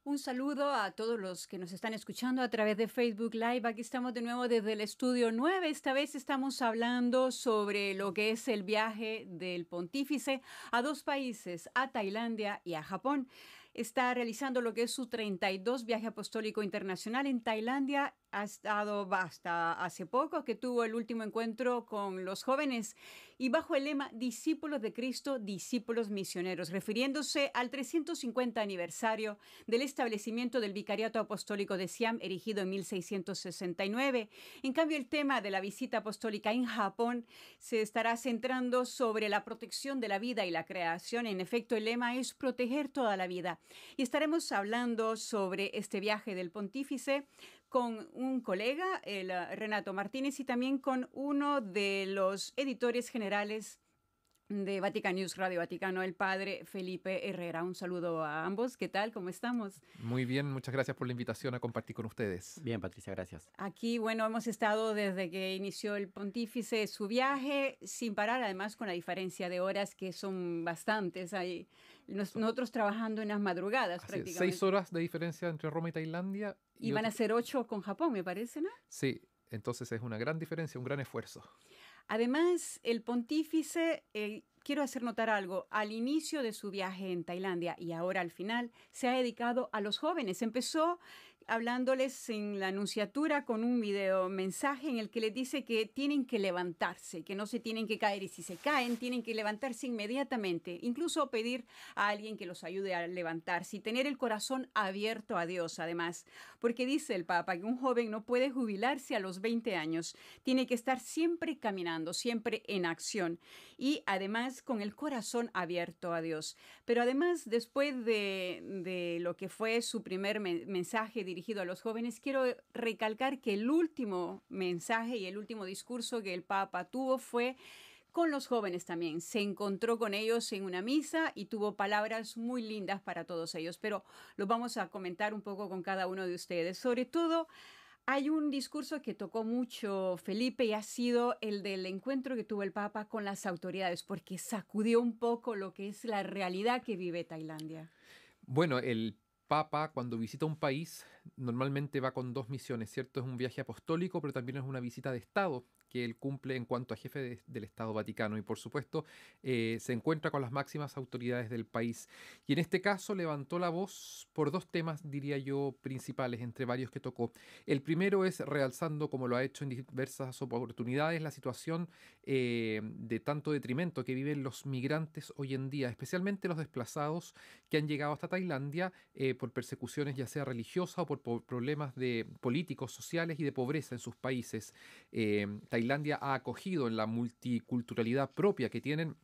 Un saludo a todos los que nos están escuchando a través de Facebook Live. Aquí estamos de nuevo desde el estudio 9. Esta vez estamos hablando sobre lo que es el viaje del pontífice a dos países, a Tailandia y a Japón. Está realizando lo que es su 32 viaje apostólico internacional en Tailandia. Ha estado hasta hace poco que tuvo el último encuentro con los jóvenes y bajo el lema Discípulos de Cristo, discípulos misioneros, refiriéndose al 350 aniversario del establecimiento del Vicariato Apostólico de Siam, erigido en 1669. En cambio, el tema de la visita apostólica en Japón se estará centrando sobre la protección de la vida y la creación. En efecto, el lema es proteger toda la vida. Y estaremos hablando sobre este viaje del pontífice con un colega, el Renato Martínez, y también con uno de los editores generales de Vatican News Radio Vaticano, el padre Felipe Herrera. Un saludo a ambos. ¿Qué tal? ¿Cómo estamos? Muy bien, muchas gracias por la invitación a compartir con ustedes. Bien, Patricia, gracias. Aquí, bueno, hemos estado desde que inició el pontífice su viaje, sin parar, además con la diferencia de horas que son bastantes. Ahí, nosotros trabajando en las madrugadas prácticamente. 6 horas de diferencia entre Roma y Tailandia. Y van a ser 8 con Japón, me parece, ¿no? Sí, entonces es una gran diferencia, un gran esfuerzo. Además, el pontífice, quiero hacer notar algo, al inicio de su viaje en Tailandia y ahora al final, se ha dedicado a los jóvenes. Empezó hablándoles en la anunciatura con un video mensaje en el que les dice que tienen que levantarse, que no se tienen que caer y si se caen tienen que levantarse inmediatamente, incluso pedir a alguien que los ayude a levantarse y tener el corazón abierto a Dios además, porque dice el Papa que un joven no puede jubilarse a los 20 años, tiene que estar siempre caminando, siempre en acción y además con el corazón abierto a Dios. Pero además, después de lo que fue su primer mensaje dirigido a los jóvenes, quiero recalcar que el último mensaje y el último discurso que el Papa tuvo fue con los jóvenes también. Se encontró con ellos en una misa y tuvo palabras muy lindas para todos ellos, pero lo vamos a comentar un poco con cada uno de ustedes. Sobre todo, hay un discurso que tocó mucho Felipe y ha sido el del encuentro que tuvo el Papa con las autoridades, porque sacudió un poco lo que es la realidad que vive Tailandia. Bueno, el Papa cuando visita un país normalmente va con dos misiones, ¿cierto? Es un viaje apostólico, pero también es una visita de Estado que él cumple en cuanto a jefe del Estado Vaticano y por supuesto se encuentra con las máximas autoridades del país y en este caso levantó la voz por dos temas, diría yo, principales entre varios que tocó. El primero es realzando, como lo ha hecho en diversas oportunidades, la situación de tanto detrimento que viven los migrantes hoy en día, especialmente los desplazados que han llegado hasta Tailandia por persecuciones ya sea religiosas o por problemas de políticos, sociales y de pobreza en sus países. Tailandia ha acogido en la multiculturalidad propia que tienen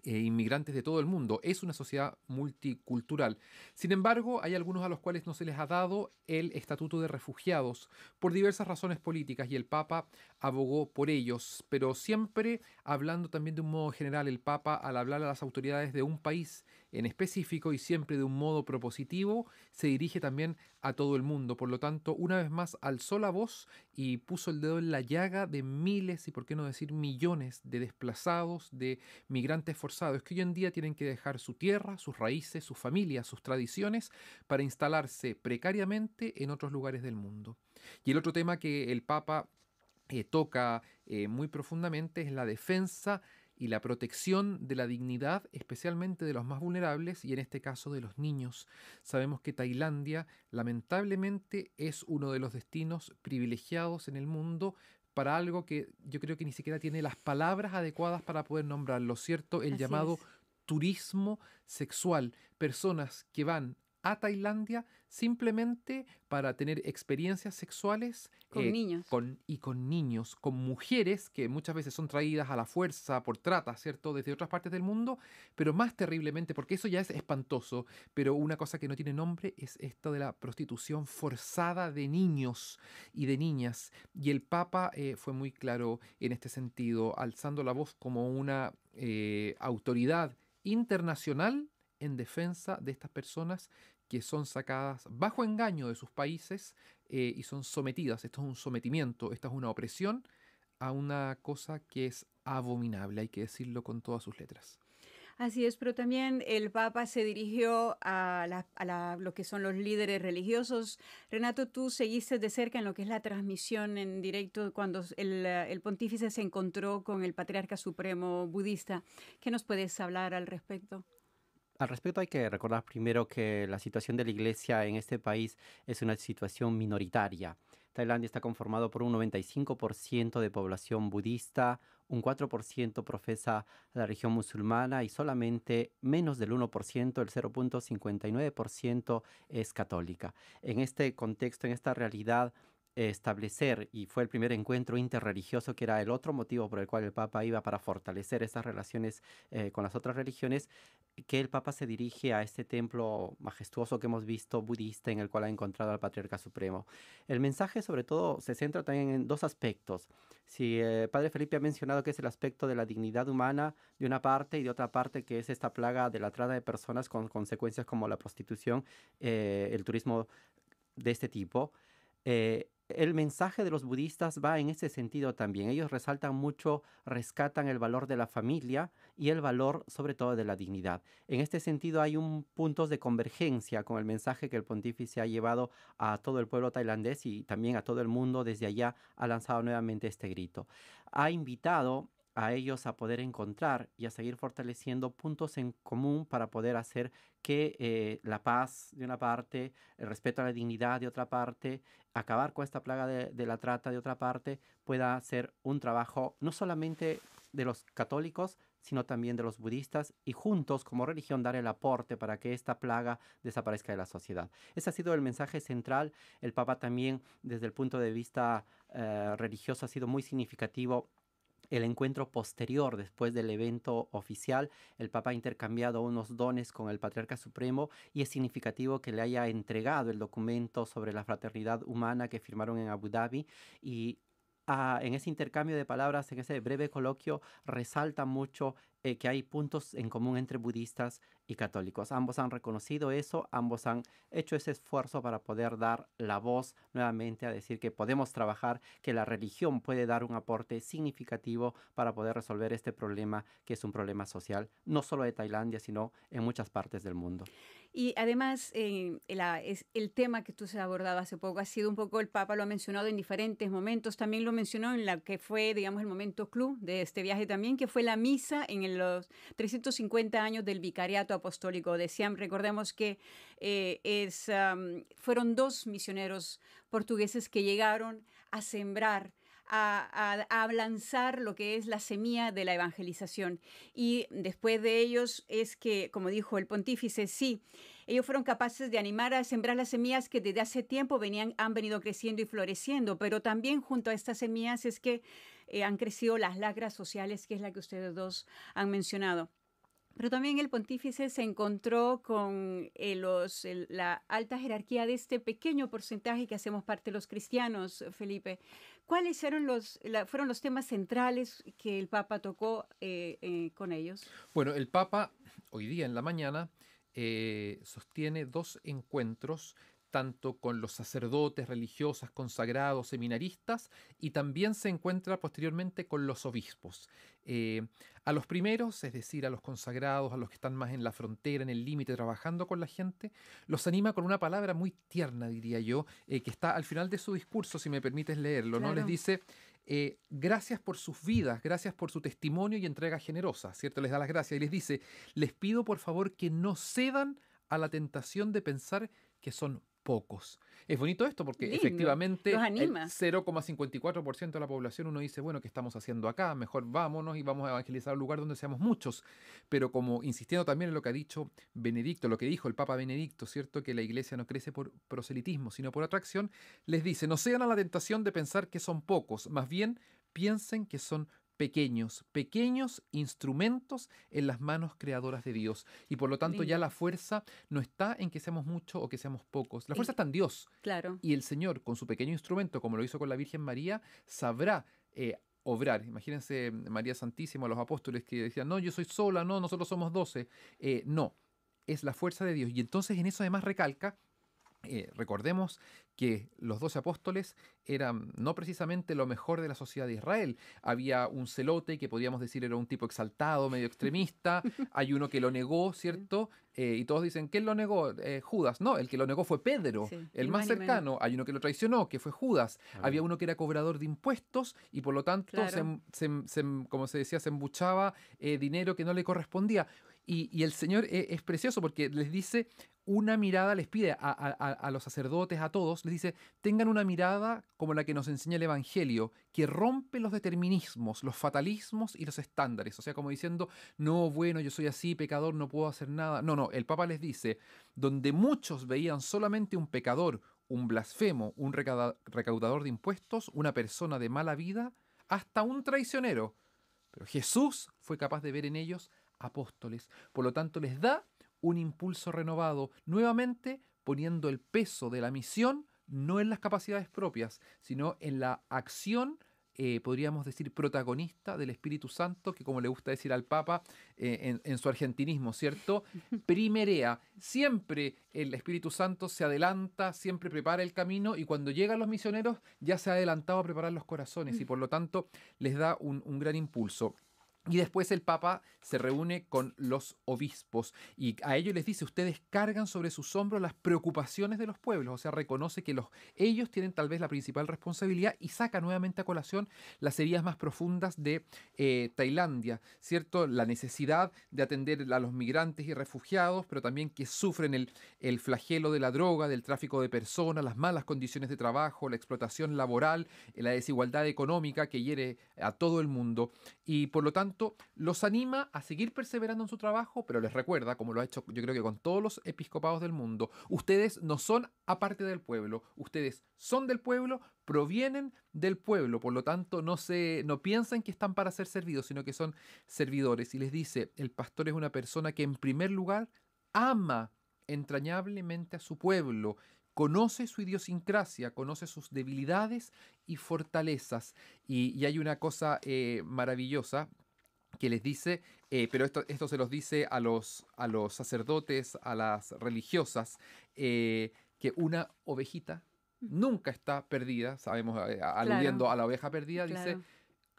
inmigrantes de todo el mundo. Es una sociedad multicultural. Sin embargo, hay algunos a los cuales no se les ha dado el estatuto de refugiados por diversas razones políticas y el Papa abogó por ellos, pero siempre hablando también de un modo general. El Papa, al hablar a las autoridades de un país en específico y siempre de un modo propositivo, se dirige también a todo el mundo. Por lo tanto, una vez más alzó la voz y puso el dedo en la llaga de miles y por qué no decir millones de desplazados, de migrantes forzados que hoy en día tienen que dejar su tierra, sus raíces, sus familias, sus tradiciones para instalarse precariamente en otros lugares del mundo. Y el otro tema que el Papa toca muy profundamente es la defensa y la protección de la dignidad, especialmente de los más vulnerables y en este caso de los niños. Sabemos que Tailandia lamentablemente es uno de los destinos privilegiados en el mundo para algo que yo creo que ni siquiera tiene las palabras adecuadas para poder nombrarlo, ¿cierto? El Así llamado es. turismo sexual. Personas que van a Tailandia simplemente para tener experiencias sexuales Con niños. con niños, con mujeres que muchas veces son traídas a la fuerza por trata, ¿cierto? Desde otras partes del mundo, pero más terriblemente, porque eso ya es espantoso, pero una cosa que no tiene nombre es esto de la prostitución forzada de niños y de niñas. Y el Papa fue muy claro en este sentido, alzando la voz como una autoridad internacional en defensa de estas personas que son sacadas bajo engaño de sus países y son sometidas. Esto es un sometimiento, esta es una opresión a una cosa que es abominable, hay que decirlo con todas sus letras. Así es, pero también el Papa se dirigió a, lo que son los líderes religiosos. Renato, tú seguiste de cerca en lo que es la transmisión en directo cuando el pontífice se encontró con el patriarca supremo budista. ¿Qué nos puedes hablar al respecto? Al respecto hay que recordar primero que la situación de la iglesia en este país es una situación minoritaria. Tailandia está conformado por un 95% de población budista, un 4% profesa la religión musulmana y solamente menos del 1%, el 0,59% es católica. En este contexto, en esta realidad, establecer, y fue el primer encuentro interreligioso, que era el otro motivo por el cual el Papa iba para fortalecer esas relaciones con las otras religiones, que el Papa se dirige a este templo majestuoso que hemos visto budista en el cual ha encontrado al Patriarca Supremo. El mensaje sobre todo se centra también en dos aspectos. Si Padre Felipe ha mencionado que es el aspecto de la dignidad humana de una parte y de otra parte que es esta plaga de la trata de personas con consecuencias como la prostitución, el turismo de este tipo. El mensaje de los budistas va en ese sentido también. Ellos resaltan mucho, rescatan el valor de la familia y el valor sobre todo de la dignidad. En este sentido hay un puntos de convergencia con el mensaje que el pontífice ha llevado a todo el pueblo tailandés y también a todo el mundo. Desde allá ha lanzado nuevamente este grito. Ha invitado a ellos a poder encontrar y a seguir fortaleciendo puntos en común para poder hacer que la paz de una parte, el respeto a la dignidad de otra parte, acabar con esta plaga de la trata de otra parte, pueda ser un trabajo no solamente de los católicos, sino también de los budistas, y juntos como religión dar el aporte para que esta plaga desaparezca de la sociedad. Ese ha sido el mensaje central. El Papa también, desde el punto de vista religioso, ha sido muy significativo. El encuentro posterior, después del evento oficial, el Papa ha intercambiado unos dones con el Patriarca Supremo y es significativo que le haya entregado el documento sobre la fraternidad humana que firmaron en Abu Dhabi. Y en ese intercambio de palabras, en ese breve coloquio, resalta mucho que hay puntos en común entre budistas y católicos. Ambos han reconocido eso, ambos han hecho ese esfuerzo para poder dar la voz nuevamente a decir que podemos trabajar, que la religión puede dar un aporte significativo para poder resolver este problema, que es un problema social, no solo de Tailandia, sino en muchas partes del mundo. Y además, el tema que tú se ha abordado hace poco ha sido un poco, el Papa lo ha mencionado en diferentes momentos, también lo mencionó en la que fue, digamos, el momento clou de este viaje también, que fue la misa en los 350 años del Vicariato Apostólico de Siam. Recordemos que fueron dos misioneros portugueses que llegaron a sembrar, a lanzar lo que es la semilla de la evangelización. Y después de ellos es que, como dijo el pontífice, sí, ellos fueron capaces de animar a sembrar las semillas que desde hace tiempo han venido creciendo y floreciendo, pero también junto a estas semillas es que han crecido las lacras sociales, que es la que ustedes dos han mencionado. Pero también el pontífice se encontró con la alta jerarquía de este pequeño porcentaje que hacemos parte de los cristianos, Felipe. ¿Cuáles fueron los temas centrales que el Papa tocó con ellos? Bueno, el Papa hoy día en la mañana sostiene dos encuentros tanto con los sacerdotes, religiosas, consagrados, seminaristas, y también se encuentra posteriormente con los obispos. A los primeros, es decir, a los consagrados, a los que están más en la frontera, en el límite, trabajando con la gente, los anima con una palabra muy tierna, diría yo, que está al final de su discurso, si me permites leerlo, ¿no? Claro. Les dice, gracias por sus vidas, gracias por su testimonio y entrega generosa, ¿cierto? Les da las gracias y les dice, les pido por favor que no cedan a la tentación de pensar que son pocos. Es bonito esto porque Lindo, efectivamente los el anima. 0,54% de la población, uno dice, bueno, ¿qué estamos haciendo acá? Mejor vámonos y vamos a evangelizar un lugar donde seamos muchos. Pero como insistiendo también en lo que ha dicho Benedicto, lo que dijo el Papa Benedicto, ¿cierto? Que la iglesia no crece por proselitismo, sino por atracción, les dice, no cedan a la tentación de pensar que son pocos, más bien piensen que son pequeños instrumentos en las manos creadoras de Dios. Y por lo tanto ya Lindo. la fuerza no está en que seamos muchos o que seamos pocos. La fuerza está en Dios. Claro. Y el Señor, con su pequeño instrumento, como lo hizo con la Virgen María, sabrá obrar. Imagínense María Santísima, los apóstoles que decían, no, yo soy sola, no, nosotros somos 12. No, es la fuerza de Dios. Y entonces en eso además recalca Recordemos que los 12 apóstoles eran no precisamente lo mejor de la sociedad de Israel. Había un celote que podríamos decir era un tipo exaltado, medio extremista. Hay uno que lo negó, ¿cierto? Y todos dicen, ¿quién lo negó? Judas. No, el que lo negó fue Pedro, Sí, el ni más más ni menos. cercano. Hay uno que lo traicionó, que fue Judas. Había Amén. uno que era cobrador de impuestos y por lo tanto, Claro. como se decía, se embuchaba dinero que no le correspondía. Y el Señor es precioso porque les dice una mirada, les pide a los sacerdotes, a todos, les dice, tengan una mirada como la que nos enseña el Evangelio, que rompe los determinismos, los fatalismos y los estándares. O sea, como diciendo, no, bueno, yo soy así, pecador, no puedo hacer nada. No, no, el Papa les dice, donde muchos veían solamente un pecador, un blasfemo, un recaudador de impuestos, una persona de mala vida, hasta un traicionero. Pero Jesús fue capaz de ver en ellos apóstoles. Por lo tanto, les da un impulso renovado, nuevamente poniendo el peso de la misión no en las capacidades propias, sino en la acción, podríamos decir, protagonista del Espíritu Santo, que como le gusta decir al Papa en su argentinismo, ¿cierto? Primerea. Siempre el Espíritu Santo se adelanta, siempre prepara el camino y cuando llegan los misioneros ya se ha adelantado a preparar los corazones y por lo tanto les da un gran impulso. Y después el Papa se reúne con los obispos y a ellos les dice, ustedes cargan sobre sus hombros las preocupaciones de los pueblos, o sea, reconoce que ellos tienen tal vez la principal responsabilidad y saca nuevamente a colación las heridas más profundas de Tailandia, ¿cierto? La necesidad de atender a los migrantes y refugiados, pero también que sufren el flagelo de la droga, del tráfico de personas, las malas condiciones de trabajo, la explotación laboral, la desigualdad económica que hiere a todo el mundo y por lo tanto los anima a seguir perseverando en su trabajo, pero les recuerda, como lo ha hecho yo creo que con todos los episcopados del mundo, ustedes no son aparte del pueblo, ustedes son del pueblo, provienen del pueblo, por lo tanto no piensan que están para ser servidos, sino que son servidores. Y les dice, el pastor es una persona que en primer lugar ama entrañablemente a su pueblo, conoce su idiosincrasia, conoce sus debilidades y fortalezas. Y hay una cosa maravillosa que les dice, pero esto se los dice a los sacerdotes, a las religiosas, que una ovejita nunca está perdida, sabemos, Claro, aludiendo a la oveja perdida, dice, claro.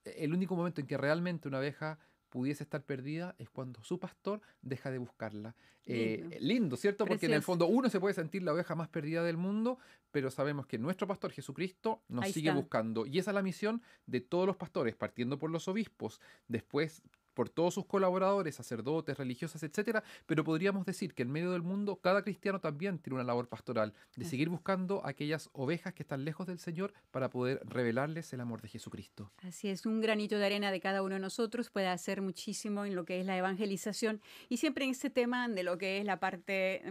el único momento en que realmente una oveja pudiese estar perdida es cuando su pastor deja de buscarla. Lindo, Lindo, ¿cierto? Porque en el precioso. fondo uno se puede sentir la oveja más perdida del mundo, pero sabemos que nuestro pastor Jesucristo nos Ahí sigue está. buscando. Y esa es la misión de todos los pastores, partiendo por los obispos, después por todos sus colaboradores, sacerdotes, religiosas, etcétera, pero podríamos decir que en medio del mundo cada cristiano también tiene una labor pastoral de Así seguir es. buscando aquellas ovejas que están lejos del Señor para poder revelarles el amor de Jesucristo. Así es, un granito de arena de cada uno de nosotros puede hacer muchísimo en lo que es la evangelización y siempre en este tema de lo que es la parte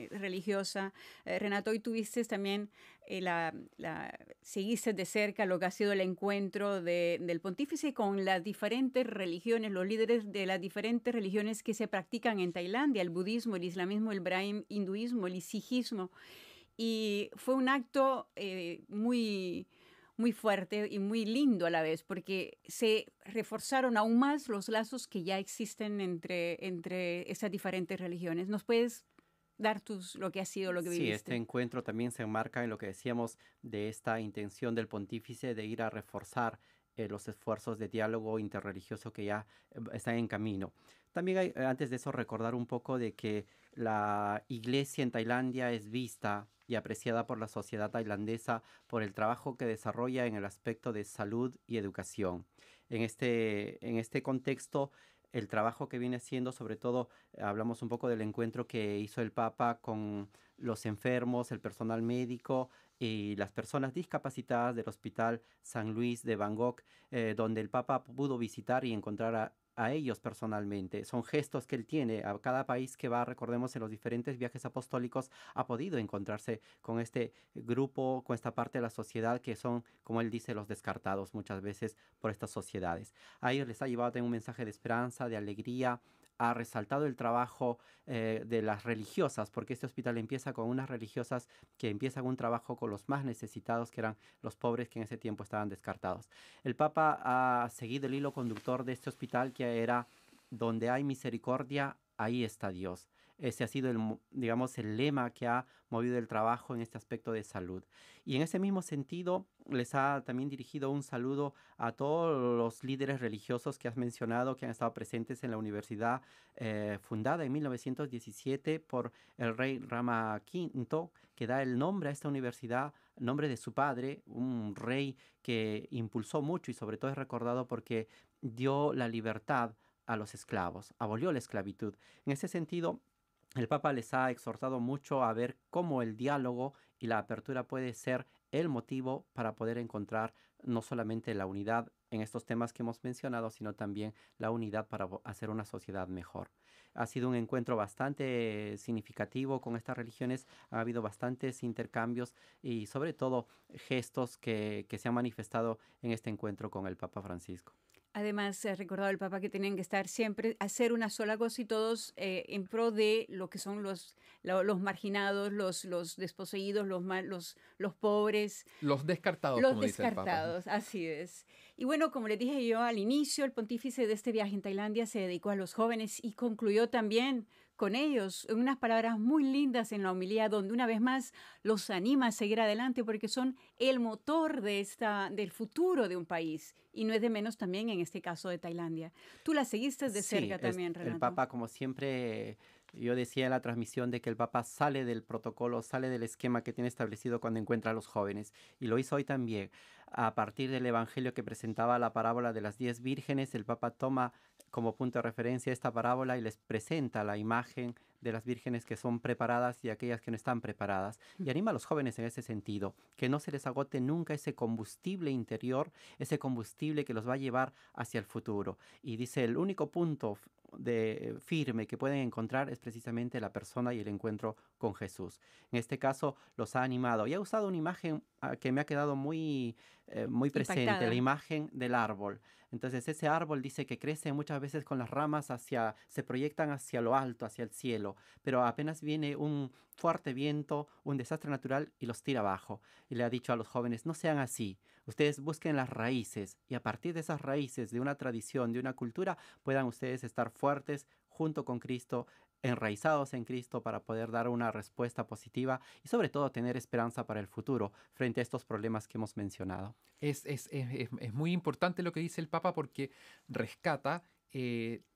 religiosa. Renato, hoy tuviste también, seguiste de cerca lo que ha sido el encuentro del pontífice con las diferentes religiones, los líderes de las diferentes religiones que se practican en Tailandia, el budismo, el islamismo, el hinduismo, el sijismo. Y fue un acto muy fuerte y muy lindo a la vez, porque se reforzaron aún más los lazos que ya existen entre esas diferentes religiones. ¿Nos puedes dar lo que ha sido, lo que Sí, este viviste? encuentro también se enmarca en lo que decíamos de esta intención del pontífice de ir a reforzar los esfuerzos de diálogo interreligioso que ya están en camino. También hay, antes de eso, recordar un poco de que la iglesia en Tailandia es vista y apreciada por la sociedad tailandesa por el trabajo que desarrolla en el aspecto de salud y educación. En este contexto, el trabajo que viene haciendo, sobre todo, hablamos un poco del encuentro que hizo el Papa con los enfermos, el personal médico y las personas discapacitadas del Hospital San Luis de Bangkok, donde el Papa pudo visitar y encontrar a ellos personalmente. Son gestos que él tiene. A cada país que va, recordemos, en los diferentes viajes apostólicos, ha podido encontrarse con este grupo, con esta parte de la sociedad que son, como él dice, los descartados muchas veces por estas sociedades. A ellos les ha llevado también un mensaje de esperanza, de alegría. Ha resaltado el trabajo de las religiosas, porque este hospital empieza con unas religiosas que empiezan un trabajo con los más necesitados, que eran los pobres que en ese tiempo estaban descartados. El Papa ha seguido el hilo conductor de este hospital, que era: donde hay misericordia, ahí está Dios. Ese ha sido, digamos, el lema que ha movido el trabajo en este aspecto de salud. Y en ese mismo sentido, les ha también dirigido un saludo a todos los líderes religiosos que has mencionado, que han estado presentes en la universidad fundada en 1917 por el rey Rama V, que da el nombre a esta universidad, nombre de su padre, un rey que impulsó mucho y sobre todo es recordado porque dio la libertad a los esclavos, abolió la esclavitud. En ese sentido, el Papa les ha exhortado mucho a ver cómo el diálogo y la apertura puede ser el motivo para poder encontrar no solamente la unidad en estos temas que hemos mencionado, sino también la unidad para hacer una sociedad mejor. Ha sido un encuentro bastante significativo con estas religiones, ha habido bastantes intercambios y sobre todo gestos que se han manifestado en este encuentro con el Papa Francisco. Además, se ha recordado el Papa que tenían que estar siempre, hacer una sola cosa y todos en pro de lo que son los marginados, los desposeídos, los pobres. Los descartados, Los como dice el Papa. descartados, así es. Y bueno, como les dije yo al inicio, el pontífice de este viaje en Tailandia se dedicó a los jóvenes y concluyó también con ellos en unas palabras muy lindas en la homilía, donde una vez más los anima a seguir adelante porque son el motor del futuro de un país. Y no es de menos también en este caso de Tailandia. Tú la seguiste de cerca también, Renato. El Papa, como siempre, yo decía en la transmisión de que el Papa sale del protocolo, sale del esquema que tiene establecido cuando encuentra a los jóvenes. Y lo hizo hoy también. A partir del Evangelio que presentaba la parábola de las 10 vírgenes, el Papa toma como punto de referencia esta parábola y les presenta la imagen de las vírgenes que son preparadas y aquellas que no están preparadas. Y anima a los jóvenes en ese sentido, que no se les agote nunca ese combustible interior, ese combustible que los va a llevar hacia el futuro. Y dice, el único punto firme que pueden encontrar es precisamente la persona y el encuentro con Jesús. En este caso los ha animado y ha usado una imagen que me ha quedado muy presente, impactada. La imagen del árbol. Entonces ese árbol dice que crece muchas veces con las ramas se proyectan hacia lo alto, hacia el cielo, pero apenas viene un fuerte viento, un desastre natural y los tira abajo. Y le ha dicho a los jóvenes, no sean así, ustedes busquen las raíces y a partir de esas raíces, de una tradición, de una cultura, puedan ustedes estar fuertes junto con Cristo, enraizados en Cristo para poder dar una respuesta positiva y sobre todo tener esperanza para el futuro frente a estos problemas que hemos mencionado. Es muy importante lo que dice el Papa porque rescata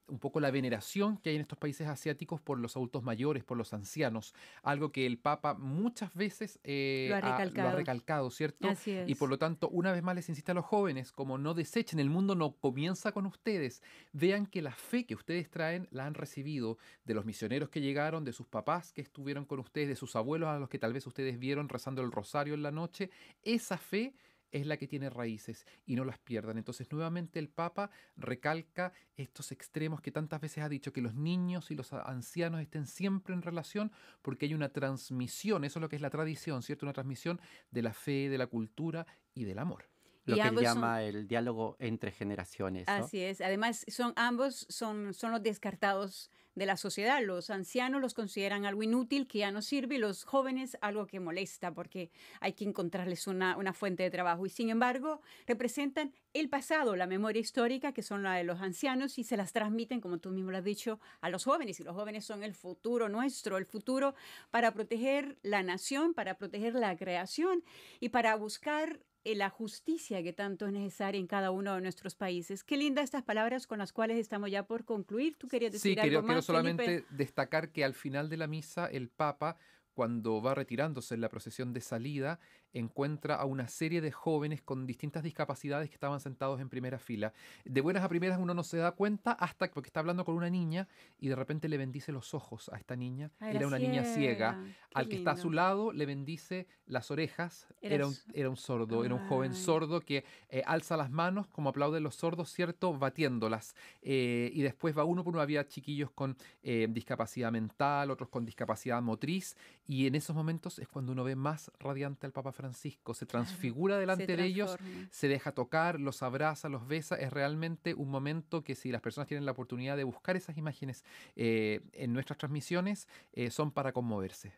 un poco la veneración que hay en estos países asiáticos por los adultos mayores, por los ancianos, algo que el Papa muchas veces Lo ha ha recalcado, ¿cierto? Así es. Y por lo tanto, una vez más les insiste a los jóvenes, como no desechen, el mundo no comienza con ustedes, vean que la fe que ustedes traen la han recibido de los misioneros que llegaron, de sus papás que estuvieron con ustedes, de sus abuelos a los que tal vez ustedes vieron rezando el rosario en la noche, esa fe es la que tiene raíces y no las pierdan. Entonces, nuevamente el Papa recalca estos extremos que tantas veces ha dicho, que los niños y los ancianos estén siempre en relación porque hay una transmisión, eso es lo que es la tradición, ¿cierto? Una transmisión de la fe, de la cultura y del amor. Lo Y que él ambos llama el diálogo entre generaciones, ¿no? Así es. Además, ambos son los descartados de la sociedad. Los ancianos los consideran algo inútil que ya no sirve y los jóvenes algo que molesta porque hay que encontrarles una fuente de trabajo. Y sin embargo, representan el pasado, la memoria histórica que son la de los ancianos y se las transmiten, como tú mismo lo has dicho, a los jóvenes. Y los jóvenes son el futuro nuestro, el futuro para proteger la nación, para proteger la creación y para buscar la justicia que tanto es necesaria en cada uno de nuestros países. Qué lindas estas palabras con las cuales estamos ya por concluir. ¿Tú querías decir Sí, algo quiero más, solamente Felipe? destacar que al final de la misa el Papa, cuando va retirándose en la procesión de salida, encuentra a una serie de jóvenes con distintas discapacidades que estaban sentados en primera fila. De buenas a primeras uno no se da cuenta hasta porque está hablando con una niña y de repente le bendice los ojos a esta niña. Ah, Era una niña ciega. Qué Al que está a su lindo. lado le bendice las orejas. Eras- Era un sordo, era un joven Ay, sordo que alza las manos como aplauden los sordos, ¿cierto? Batiéndolas. Y después va uno por uno, había chiquillos con discapacidad mental, otros con discapacidad motriz, y en esos momentos es cuando uno ve más radiante al Papa Francisco, se claro, transfigura se delante de ellos, transforma. se deja tocar, los abraza, los besa, es realmente un momento que si las personas tienen la oportunidad de buscar esas imágenes en nuestras transmisiones, son para conmoverse.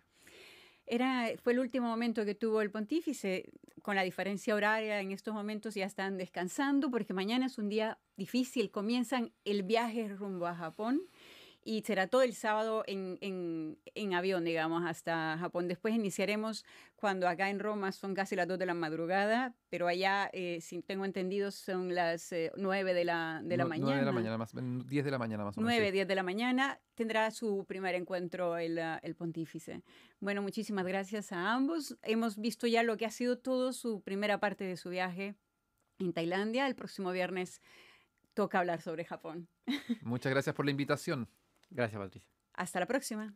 Fue el último momento que tuvo el pontífice, con la diferencia horaria, en estos momentos ya están descansando porque mañana es un día difícil, comienzan el viaje rumbo a Japón y será todo el sábado en avión, digamos, hasta Japón. Después iniciaremos cuando acá en Roma son casi las 2 de la madrugada, pero allá, si tengo entendido, son las 9 de la 9 de la mañana. mañana, 10 de la mañana más o menos, 9, sí. 10 de la mañana tendrá su primer encuentro el pontífice. Bueno, muchísimas gracias a ambos. Hemos visto ya lo que ha sido todo su primera parte de su viaje en Tailandia. El próximo viernes toca hablar sobre Japón. Muchas gracias por la invitación. Gracias, Patricia. Hasta la próxima.